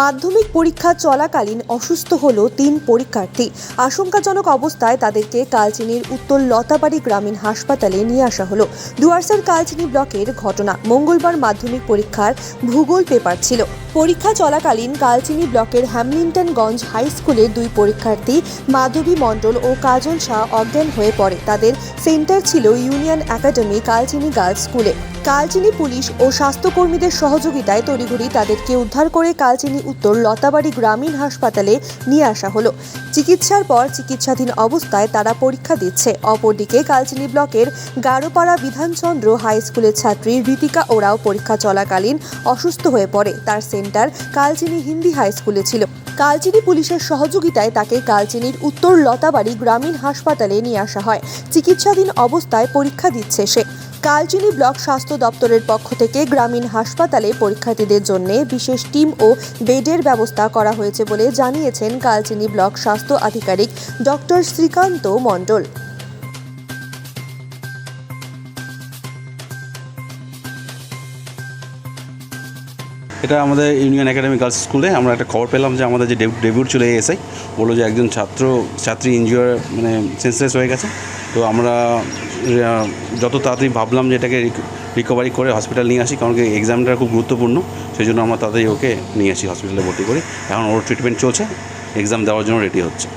মাধ্যমিক পরীক্ষা চলাকালীন অসুস্থ হলো 3 পরীক্ষার্থী। আশঙ্কাজনক অবস্থায় তাদেরকে কালচিনির উত্তর লতাবাড়ি গ্রামীণ হাসপাতালে নিয়ে আসা হলো। ডুয়ার্সের কালচিনি ব্লকের ঘটনা। মঙ্গলবার মাধ্যমিক পরীক্ষার ভূগোল পেপার ছিল। পরীক্ষা চলাকালীন কালচিনি ব্লকের হ্যামলিন্টনগঞ্জ হাই স্কুলের 2 পরীক্ষার্থী মাধবী মণ্ডল ও কাজল শাহ অজ্ঞান হয়ে পড়ে। তাদের সেন্টার ছিল ইউনিয়ন একাডেমি কালচিনি গার্লস স্কুলে। কালচিনি পুলিশ ও স্বাস্থ্যকর্মীদের সহযোগিতায় তড়িঘড়ি তাদেরকে উদ্ধার করে কালচিনি উত্তর লতাবাড়ি গ্রামীণ হাসপাতালে নিয়ে আসা হলো। চিকিৎসার পর চিকিৎসাধীন অবস্থায় তারা পরীক্ষা দিচ্ছে। অপরদিকে কালচিনি ব্লকের গারোপাড়া বিধানচন্দ্র হাই স্কুলের ছাত্রী ঋতিকা ওরাও পরীক্ষা চলাকালীন অসুস্থ হয়ে পড়ে। তার সেন্টার কালচিনি হিন্দি হাই স্কুলে ছিল। কালচিনি পুলিশের সহযোগিতায় তাকে কালচিনির উত্তর লতাবাড়ি গ্রামীণ হাসপাতালে নিয়ে আসা হয়। চিকিৎসাধীন অবস্থায় পরীক্ষা দিচ্ছে সে। কালচিনি ব্লক স্বাস্থ্য দপ্তরের পক্ষ থেকে গ্রামীণ হাসপাতালে পরীক্ষার্থীদের জন্য বিশেষ টিম ও বেডের ব্যবস্থা করা হয়েছে বলে জানিয়েছেন কালচিনি ব্লক স্বাস্থ্য আধিকারিক ডক্টর শ্রীকান্ত মণ্ডল। এটা আমাদের ইউনিয়ন একাডেমি গার্লস স্কুলে আমরা একটা খবর পেলাম যে আমাদের যে ডেবিউট চলে এসে বললো যে একজন ছাত্রী ইনজিওর সেন্সলেস হয়ে গেছে। তো আমরা যত তাড়াতাড়ি ভাবলাম যে এটাকে রিকভারি করে হসপিটাল নিয়ে আসি, কারণ কি এক্সামটা খুব গুরুত্বপূর্ণ। সেই জন্য আমরা তাড়াতাড়ি ওকে নিয়ে আসি হসপিটালে ভর্তি করি। এখন ওর ট্রিটমেন্ট চলছে, এক্সাম দেওয়ার জন্য রেডি হচ্ছে।